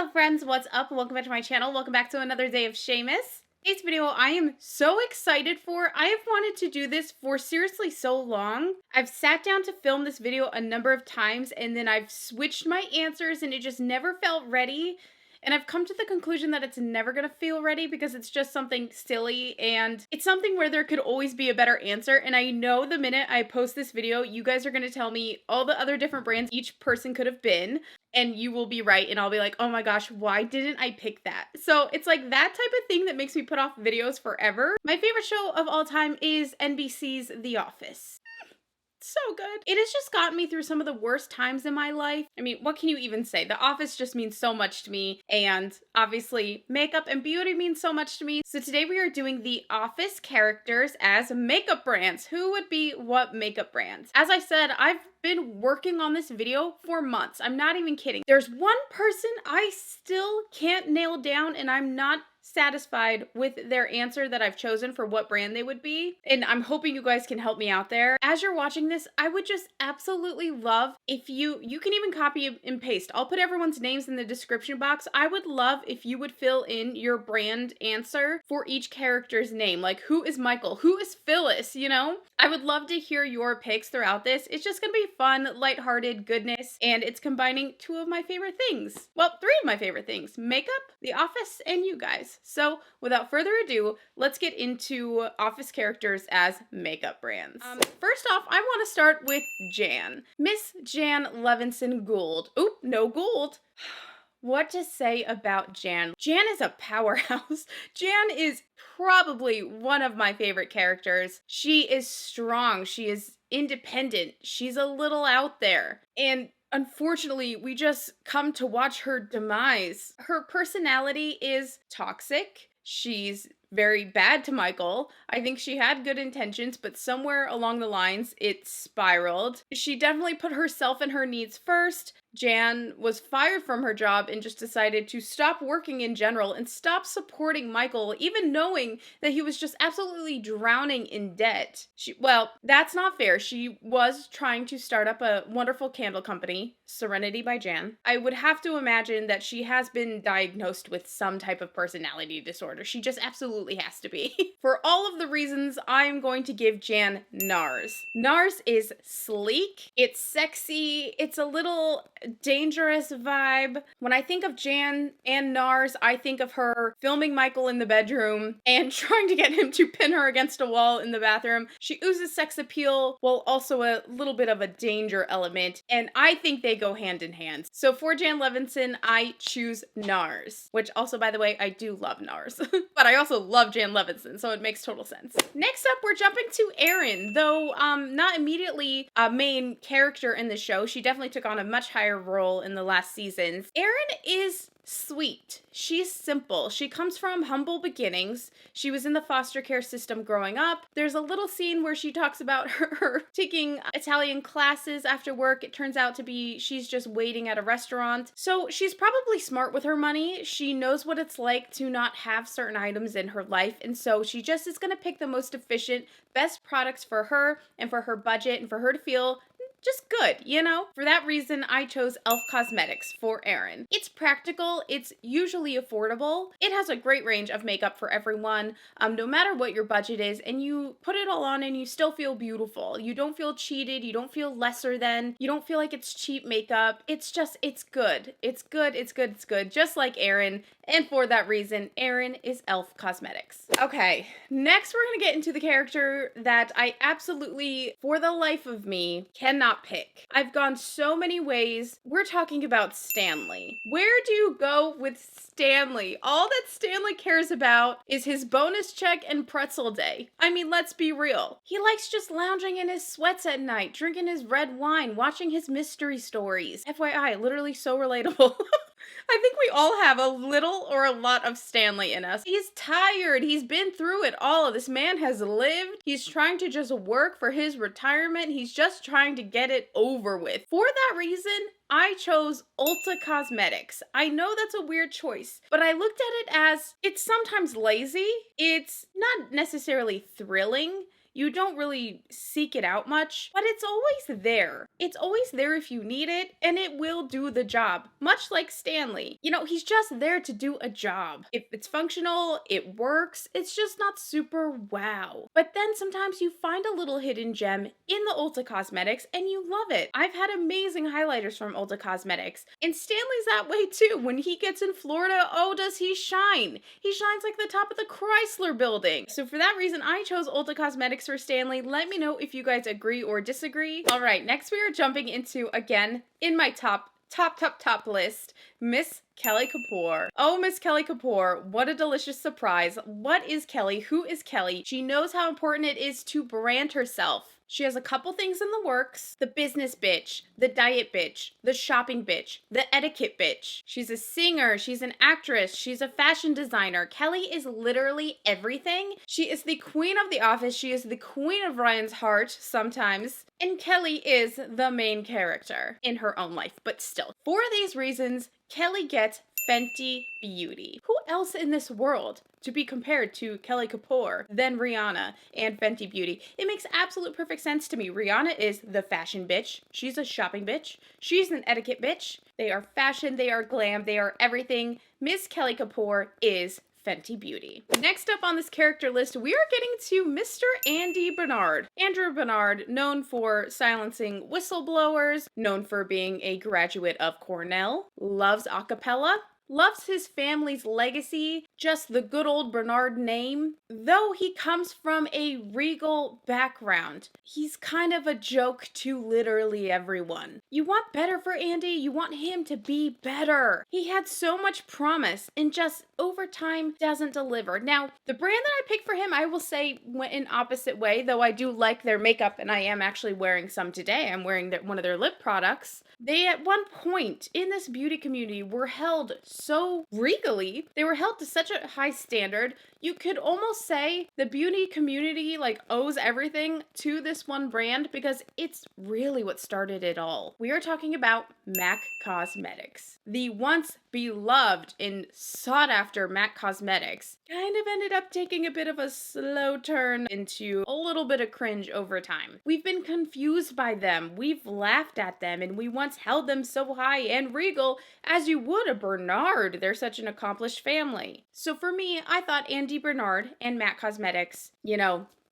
Hello friends, what's up? Welcome back to my channel. Welcome back to another day of Shaemas. Today's video I am so excited for. I have wanted to do this for seriously so long. I've sat down to film this video a number of times and then I've switched my answers and it just never felt ready. And I've come to the conclusion that it's never gonna feel ready because it's just something silly and it's something where there could always be a better answer. And I know the minute I post this video, you guys are gonna tell me all the other different brands each person could have been. And you will be right, and I'll be like, oh my gosh, why didn't I pick that? So it's like that type of thing that makes me put off videos forever. My favorite show of all time is NBC's The Office. So good. It has just gotten me through some of the worst times in my life. I mean, what can you even say? The Office just means so much to me, and obviously makeup and beauty means so much to me. So today we are doing The Office characters as makeup brands. Who would be what makeup brands? As I said, I've been working on this video for months. I'm not even kidding. There's one person I still can't nail down, and I'm not satisfied with their answer that I've chosen for what brand they would be, and I'm hoping you guys can help me out there. As you're watching this, I would just absolutely love if you can even copy and paste. I'll put everyone's names in the description box. I would love if you would fill in your brand answer for each character's name. Like, who is Michael? Who is Phyllis? You know? I would love to hear your picks throughout this. It's just gonna be fun, lighthearted goodness, and it's combining two of my favorite things. Well, three of my favorite things: makeup, The Office, and you guys. So without further ado, let's get into Office characters as makeup brands. First off, I want to start with Jan. Miss Jan Levinson Gould. Oop, no Gould. What to say about Jan? Jan is a powerhouse. Jan is probably one of my favorite characters. She is strong. She is independent. She's a little out there. And unfortunately, we just come to watch her demise. Her personality is toxic. She's very bad to Michael. I think she had good intentions, but somewhere along the lines, it spiraled. She definitely put herself and her needs first. Jan was fired from her job and just decided to stop working in general and stop supporting Michael, even knowing that he was just absolutely drowning in debt. Well, that's not fair. She was trying to start up a wonderful candle company, Serenity by Jan. I would have to imagine that she has been diagnosed with some type of personality disorder. She just absolutely has to be. For all of the reasons, I'm going to give Jan NARS. NARS is sleek, it's sexy, it's a little dangerous vibe. When I think of Jan and NARS, I think of her filming Michael in the bedroom and trying to get him to pin her against a wall in the bathroom. She oozes sex appeal while also a little bit of a danger element, and I think they go hand in hand. So for Jan Levinson, I choose NARS, which also, by the way, I do love NARS, but I also love Jan Levinson, so it makes total sense. Next up, we're jumping to Erin. Though not immediately a main character in the show, she definitely took on a much higher role in the last seasons. Erin is sweet. She's simple. She comes from humble beginnings. She was in the foster care system growing up. There's a little scene where she talks about her taking Italian classes after work. It turns out to be she's just waiting at a restaurant. So she's probably smart with her money. She knows what it's like to not have certain items in her life, and so she just is going to pick the most efficient, best products for her and for her budget and for her to feel just good, you know? For that reason, I chose e.l.f. Cosmetics for Erin. It's practical, it's usually affordable, it has a great range of makeup for everyone, no matter what your budget is, and you put it all on and you still feel beautiful. You don't feel cheated, you don't feel lesser than, you don't feel like it's cheap makeup. It's just, it's good. It's good, it's good, it's good, just like Erin. And for that reason, Erin is e.l.f. Cosmetics. Okay, next we're gonna get into the character that I absolutely, for the life of me, cannot pick. I've gone so many ways. We're talking about Stanley. Where do you go with Stanley? All that Stanley cares about is his bonus check and pretzel day. I mean, let's be real. He likes just lounging in his sweats at night, drinking his red wine, watching his mystery stories. FYI, literally so relatable. I think we all have a little or a lot of Stanley in us. He's tired. He's been through it all. This man has lived. He's trying to just work for his retirement. He's just trying to get it over with. For that reason, I chose Ulta Cosmetics. I know that's a weird choice, but I looked at it as it's sometimes lazy. It's not necessarily thrilling. You don't really seek it out much, but it's always there. It's always there if you need it, and it will do the job, much like Stanley. You know, he's just there to do a job. If it's functional, it works, it's just not super wow. But then sometimes you find a little hidden gem in the Ulta Cosmetics and you love it. I've had amazing highlighters from Ulta Cosmetics, and Stanley's that way too. When he gets in Florida, oh, does he shine? He shines like the top of the Chrysler building. So for that reason, I chose Ulta Cosmetics for Stanley. Let me know if you guys agree or disagree. All right, next we are jumping into, again, in my top list, Miss Kelly Kapoor. Oh, Miss Kelly Kapoor, what a delicious surprise. What is Kelly? Who is Kelly? She knows how important it is to brand herself. She has a couple things in the works: the business bitch, the diet bitch, the shopping bitch, the etiquette bitch. She's a singer, she's an actress, she's a fashion designer. Kelly is literally everything. She is the queen of the office, she is the queen of Ryan's heart sometimes, and Kelly is the main character in her own life, but still. For these reasons, Kelly gets Fenty Beauty. Who else in this world to be compared to Kelly Kapoor than Rihanna and Fenty Beauty? It makes absolute perfect sense to me. Rihanna is the fashion bitch. She's a shopping bitch. She's an etiquette bitch. They are fashion, they are glam, they are everything. Miss Kelly Kapoor is Fenty Beauty. Next up on this character list, we are getting to Mr. Andy Bernard. Andrew Bernard, known for silencing whistleblowers, known for being a graduate of Cornell, loves a cappella, loves his family's legacy, just the good old Bernard name. Though he comes from a regal background, he's kind of a joke to literally everyone. You want better for Andy, you want him to be better. He had so much promise and just over time doesn't deliver. Now, the brand that I picked for him, I will say, went an opposite way, though I do like their makeup and I am actually wearing some today. I'm wearing one of their lip products. They at one point in this beauty community were held so regally, they were held to such a high standard, you could almost say the beauty community owes everything to this one brand because it's really what started it all. We are talking about MAC Cosmetics. The once beloved and sought after MAC Cosmetics kind of ended up taking a bit of a slow turn into a little bit of cringe over time. We've been confused by them, we've laughed at them, and we once held them so high and regal as you would a Bernard. They're such an accomplished family. So for me, I thought Andy Bernard and MAC Cosmetics,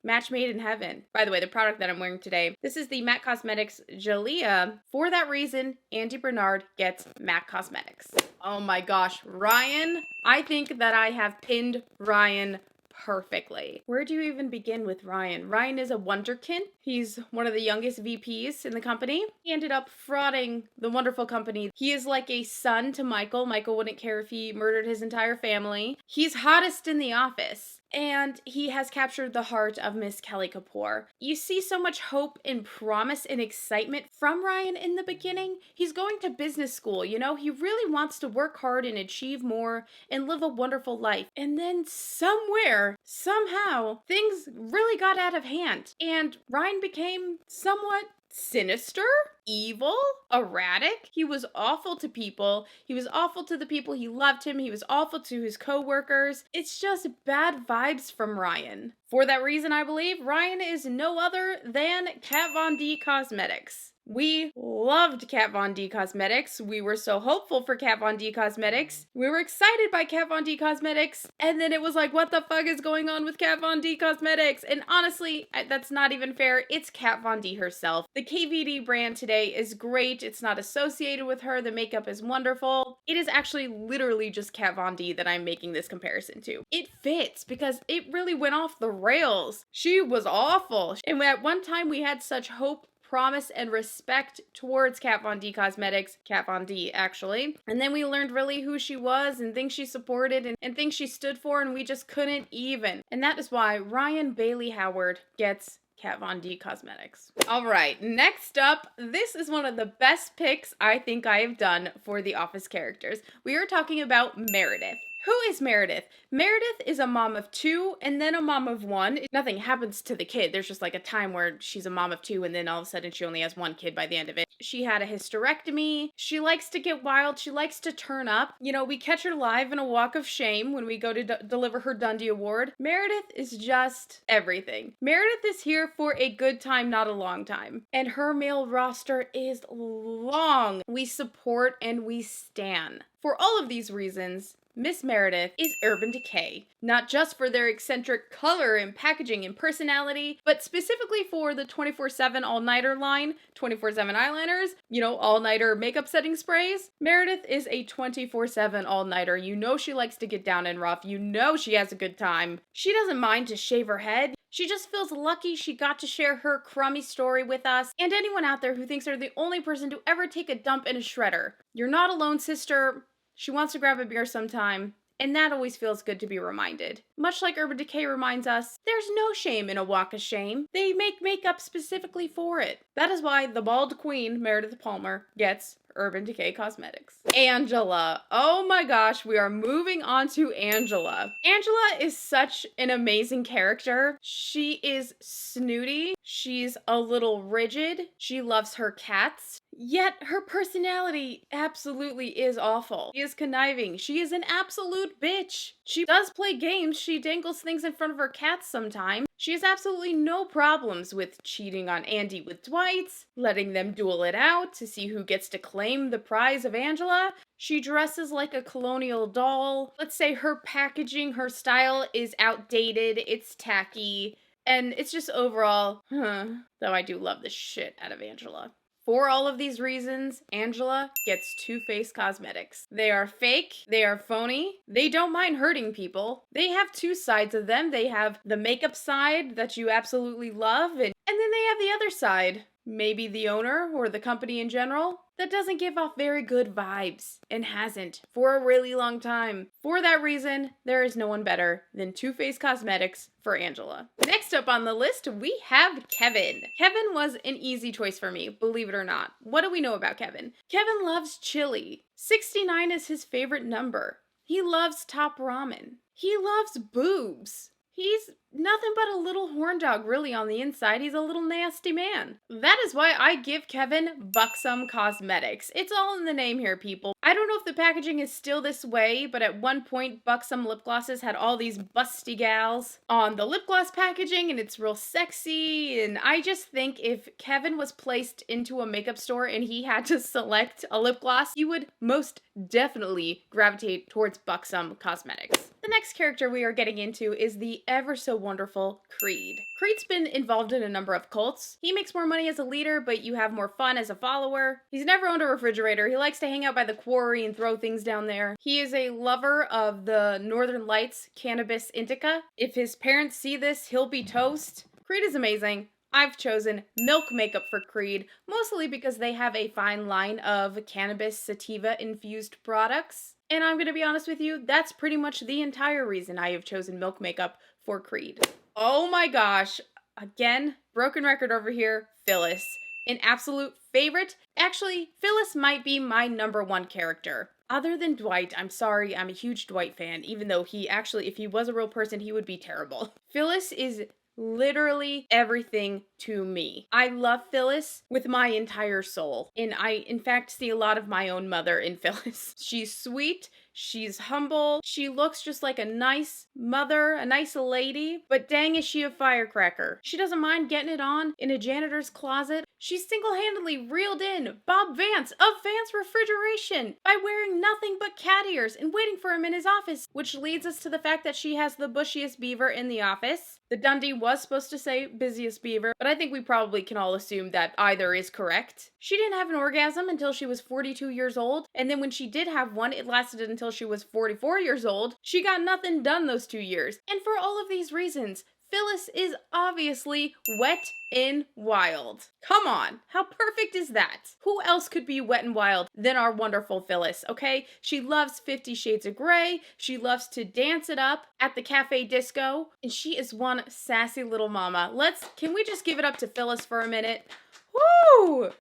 match made in heaven. By the way, the product that I'm wearing today, this is the MAC Cosmetics Jalea. For that reason, Andy Bernard gets MAC Cosmetics. Oh my gosh, Ryan. I think that I have pinned Ryan perfectly. Where do you even begin with Ryan? Ryan is a wonderkind. He's one of the youngest VPs in the company. He ended up frauding the wonderful company. He is like a son to Michael. Michael wouldn't care if he murdered his entire family. He's hottest in the office. And he has captured the heart of Miss Kelly Kapoor. You see so much hope and promise and excitement from Ryan in the beginning. He's going to business school, he really wants to work hard and achieve more and live a wonderful life. And then somewhere, somehow, things really got out of hand. And Ryan became somewhat sinister, evil, erratic. He was awful to people. He was awful to the people he loved him. He was awful to his co-workers. It's just bad vibes from Ryan. For that reason, I believe Ryan is no other than Kat Von D Cosmetics. We loved Kat Von D Cosmetics. We were so hopeful for Kat Von D Cosmetics. We were excited by Kat Von D Cosmetics. And then it was like, what the fuck is going on with Kat Von D Cosmetics? And honestly, that's not even fair. It's Kat Von D herself. The KVD brand today is great. It's not associated with her. The makeup is wonderful. It is actually literally just Kat Von D that I'm making this comparison to. It fits because it really went off the rails. She was awful. And at one time we had such hope, promise, and respect towards Kat Von D Cosmetics, Kat Von D actually. And then we learned really who she was and things she supported and things she stood for, and we just couldn't even. And that is why Ryan Bailey Howard gets Kat Von D Cosmetics. All right, next up, this is one of the best picks I think I have done for the Office characters. We are talking about Meredith. Who is Meredith? Meredith is a mom of 2 and then a mom of 1. Nothing happens to the kid. There's just like a time where she's a mom of 2 and then all of a sudden she only has 1 kid by the end of it. She had a hysterectomy. She likes to get wild. She likes to turn up. You know, we catch her live in a walk of shame when we go to deliver her Dundie Award. Meredith is just everything. Meredith is here for a good time, not a long time. And her male roster is long. We support and we stan. For all of these reasons, Miss Meredith is Urban Decay, not just for their eccentric color and packaging and personality, but specifically for the 24/7 all-nighter line, 24/7 eyeliners, you know, all-nighter makeup setting sprays. Meredith is a 24/7 all-nighter. You know she likes to get down and rough. You know she has a good time. She doesn't mind to shave her head. She just feels lucky she got to share her crummy story with us and anyone out there who thinks they're the only person to ever take a dump in a shredder. You're not alone, sister. She wants to grab a beer sometime, and that always feels good to be reminded. Much like Urban Decay reminds us, there's no shame in a walk of shame. They make makeup specifically for it. That is why the bald queen, Meredith Palmer, gets Urban Decay Cosmetics. Angela. Oh my gosh, we are moving on to Angela. Angela is such an amazing character. She is snooty. She's a little rigid. She loves her cats. Yet her personality absolutely is awful. She is conniving. She is an absolute bitch. She does play games. She dangles things in front of her cats sometimes. She has absolutely no problems with cheating on Andy with Dwight, letting them duel it out to see who gets to claim the prize of Angela. She dresses like a colonial doll. Let's say her packaging, her style is outdated, it's tacky, and it's just overall, though I do love the shit out of Angela. For all of these reasons, Angela gets Too Faced Cosmetics. They are fake, they are phony, they don't mind hurting people. They have 2 sides of them. They have the makeup side that you absolutely love, and then they have the other side, maybe the owner or the company in general, that doesn't give off very good vibes, and hasn't for a really long time. For that reason, there is no one better than Too Faced Cosmetics for Angela. Next up on the list, we have Kevin. Kevin was an easy choice for me, believe it or not. What do we know about Kevin? Kevin loves chili. 69 is his favorite number. He loves top ramen. He loves boobs. He's nothing but a little horn dog, really, on the inside. He's a little nasty man. That is why I give Kevin Buxom Cosmetics. It's all in the name here, people. I don't know if the packaging is still this way, but at one point, Buxom lip glosses had all these busty gals on the lip gloss packaging, and it's real sexy, and I just think if Kevin was placed into a makeup store and he had to select a lip gloss, he would most definitely gravitate towards Buxom Cosmetics. The next character we are getting into is the ever so wonderful Creed. Creed's been involved in a number of cults. He makes more money as a leader, but you have more fun as a follower. He's never owned a refrigerator. He likes to hang out by the quarry and throw things down there. He is a lover of the Northern Lights cannabis indica. If his parents see this, he'll be toast. Creed is amazing. I've chosen Milk Makeup for Creed, mostly because they have a fine line of cannabis sativa infused products. And I'm gonna be honest with you, that's pretty much the entire reason I have chosen Milk Makeup for Creed. Oh my gosh, again, broken record over here, Phyllis. An absolute favorite. Actually, Phyllis might be my number 1 character. Other than Dwight, I'm sorry, I'm a huge Dwight fan, even though he actually, if he was a real person, he would be terrible. Phyllis is literally everything to me. I love Phyllis with my entire soul. And I, in fact, see a lot of my own mother in Phyllis. She's sweet. She's humble. She looks just like a nice mother, a nice lady, but dang is she a firecracker. She doesn't mind getting it on in a janitor's closet. She single-handedly reeled in Bob Vance of Vance Refrigeration by wearing nothing but cat ears and waiting for him in his office, which leads us to the fact that she has the bushiest beaver in the office. The Dundie was supposed to say busiest beaver, but I think we probably can all assume that either is correct. She didn't have an orgasm until she was 42 years old, and then when she did have one, it lasted until she was 44 years old. She got nothing done those 2 years. And for all of these reasons, Phyllis is obviously wet and wild. Come on, how perfect is that? Who else could be wet and wild than our wonderful Phyllis, okay? She loves 50 Shades of Grey, she loves to dance it up at the cafe disco, and she is one sassy little mama. Can we just give it up to Phyllis for a minute? Woo!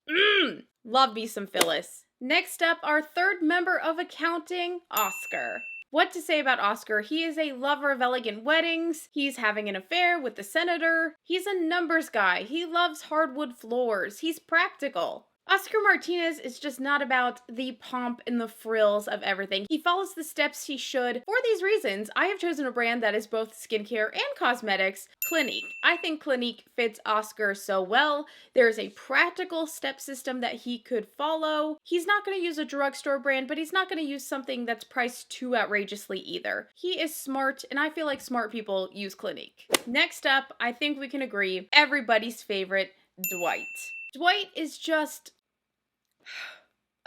Love me some Phyllis. Next up, our third member of accounting, Oscar. What to say about Oscar? He is a lover of elegant weddings. He's having an affair with the senator. He's a numbers guy. He loves hardwood floors. He's practical. Oscar Martinez is just not about the pomp and the frills of everything. He follows the steps he should. For these reasons, I have chosen a brand that is both skincare and cosmetics, Clinique. I think Clinique fits Oscar so well. There's a practical step system that he could follow. He's not going to use a drugstore brand, but he's not going to use something that's priced too outrageously either. He is smart, and I feel like smart people use Clinique. Next up, I think we can agree, everybody's favorite, Dwight. Dwight is just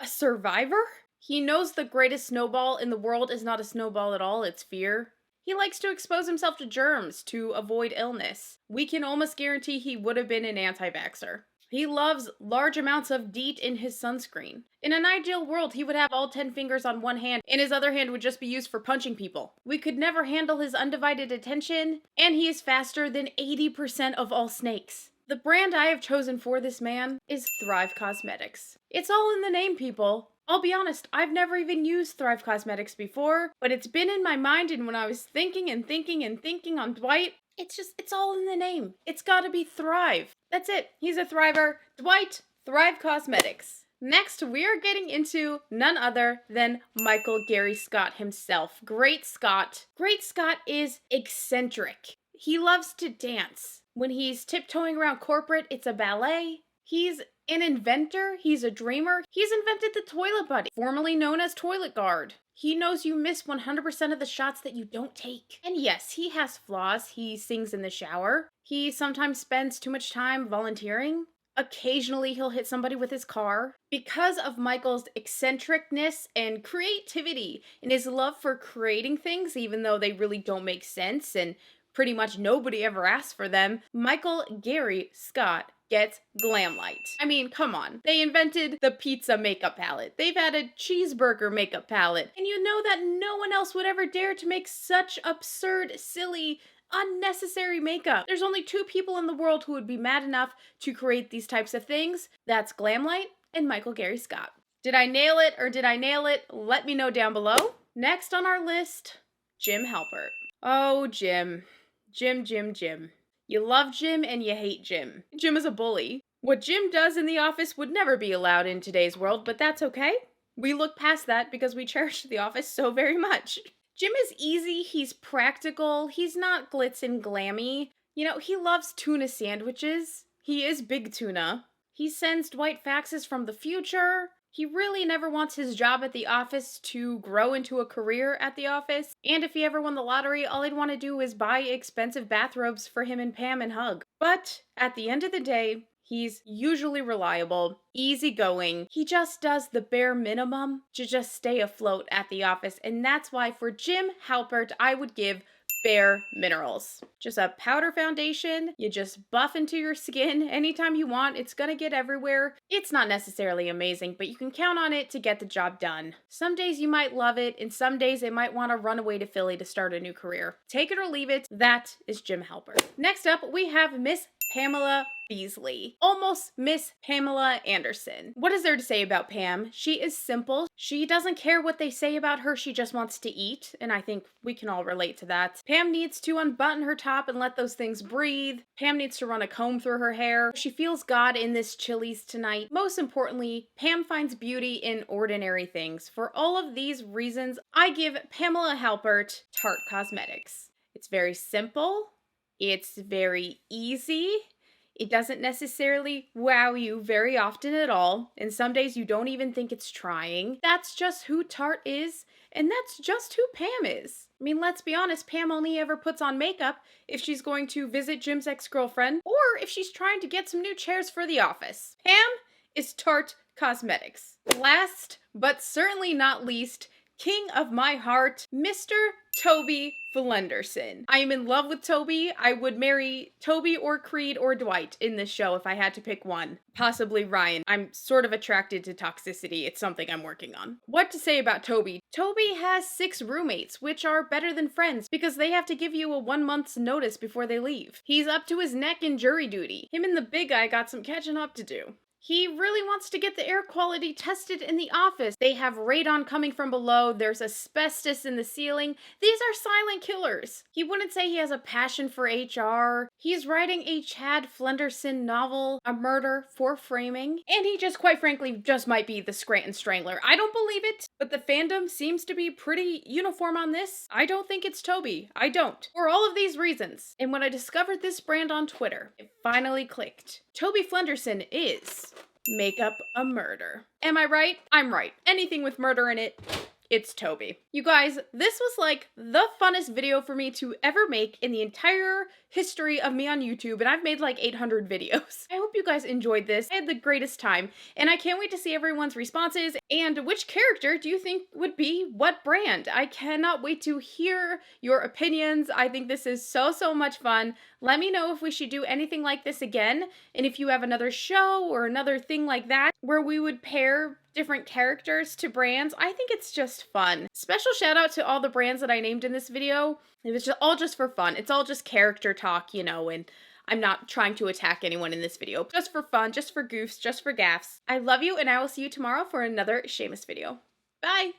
a survivor? He knows the greatest snowball in the world is not a snowball at all, it's fear. He likes to expose himself to germs to avoid illness. We can almost guarantee he would have been an anti-vaxxer. He loves large amounts of DEET in his sunscreen. In an ideal world, he would have all 10 fingers on one hand, and his other hand would just be used for punching people. We could never handle his undivided attention, and he is faster than 80% of all snakes. The brand I have chosen for this man is Thrive Cosmetics. It's all in the name, people. I'll be honest, I've never even used Thrive Cosmetics before, but it's been in my mind, and when I was thinking on Dwight, it's all in the name. It's gotta be Thrive. That's it. He's a thriver. Dwight, Thrive Cosmetics. Next, we are getting into none other than Michael Gary Scott himself. Great Scott. Great Scott is eccentric. He loves to dance. When he's tiptoeing around corporate, it's a ballet. He's an inventor. He's a dreamer. He's invented the toilet buddy, formerly known as Toilet Guard. He knows you miss 100% of the shots that you don't take. And yes, he has flaws. He sings in the shower. He sometimes spends too much time volunteering. Occasionally, he'll hit somebody with his car. Because of Michael's eccentricness and creativity and his love for creating things, even though they really don't make sense and pretty much nobody ever asks for them, Michael Gary Scott gets glam light. I mean, come on. They invented the pizza makeup palette. They've had a cheeseburger makeup palette. And you know that no one else would ever dare to make such absurd, silly, unnecessary makeup. There's only 2 people in the world who would be mad enough to create these types of things. That's Glamlight and Michael Gary Scott. Did I nail it or did I nail it? Let me know down below. Next on our list, Jim Halpert. Oh, Jim. Jim. You love Jim and you hate Jim. Jim is a bully. What Jim does in the office would never be allowed in today's world, but that's okay. We look past that because we cherish the office so very much. Jim is easy, he's practical, he's not glitz and glammy. You know, he loves tuna sandwiches. He is big tuna. He sends Dwight faxes from the future. He really never wants his job at the office to grow into a career at the office. And if he ever won the lottery, all he'd want to do is buy expensive bathrobes for him and Pam and hug. But at the end of the day, he's usually reliable, easygoing. He just does the bare minimum to just stay afloat at the office. And that's why for Jim Halpert, I would give Bare Minerals. Just a powder foundation. You just buff into your skin anytime you want. It's gonna get everywhere. It's not necessarily amazing, but you can count on it to get the job done. Some days you might love it, and some days it might want to run away to Philly to start a new career. Take it or leave it. That is Jim Halpert. Next up, we have Miss Pamela Beasley. Almost Miss Pamela Anderson. What is there to say about Pam? She is simple. She doesn't care what they say about her. She just wants to eat, and I think we can all relate to that. Pam needs to unbutton her top and let those things breathe. Pam needs to run a comb through her hair. She feels God in this Chili's tonight. Most importantly, Pam finds beauty in ordinary things. For all of these reasons, I give Pamela Halpert Tarte Cosmetics. It's very simple. It's very easy. It doesn't necessarily wow you very often at all, and some days you don't even think it's trying. That's just who Tarte is, and that's just who Pam is. I mean, let's be honest, Pam only ever puts on makeup if she's going to visit Jim's ex-girlfriend, or if she's trying to get some new chairs for the office. Pam is Tarte Cosmetics. Last, but certainly not least, king of my heart, Mr. Tobylenderson. I am in love with Toby. I would marry Toby or Creed or Dwight in this show if I had to pick one. Possibly Ryan. I'm sort of attracted to toxicity. It's something I'm working on. What to say about Toby? Toby has 6 roommates, which are better than friends because they have to give you a 1 month's notice before they leave. He's up to his neck in jury duty. Him and the big guy got some catching up to do. He really wants to get the air quality tested in the office. They have radon coming from below. There's asbestos in the ceiling. These are silent killers. He wouldn't say he has a passion for HR. He's writing a Chad Flenderson novel, A Murder for Framing. And he just, quite frankly, just might be the Scranton Strangler. I don't believe it, but the fandom seems to be pretty uniform on this. I don't think it's Toby. I don't. For all of these reasons. And when I discovered this brand on Twitter, it finally clicked. Toby Flenderson is Makeup a Murder. Am I right? I'm right. Anything with murder in it, it's Toby. You guys, this was like the funnest video for me to ever make in the entire history of me on YouTube, and I've made like 800 videos. I hope you guys enjoyed this. I had the greatest time, and I can't wait to see everyone's responses and which character do you think would be what brand. I cannot wait to hear your opinions. I think this is so much fun. Let me know if we should do anything like this again, and if you have another show or another thing like that where we would pair different characters to brands. I think it's just fun. Special shout out to all the brands that I named in this video. It was all just for fun. It's all just character talk, you know, and I'm not trying to attack anyone in this video. Just for fun, just for goofs, just for gaffs. I love you, and I will see you tomorrow for another Shaemas video. Bye!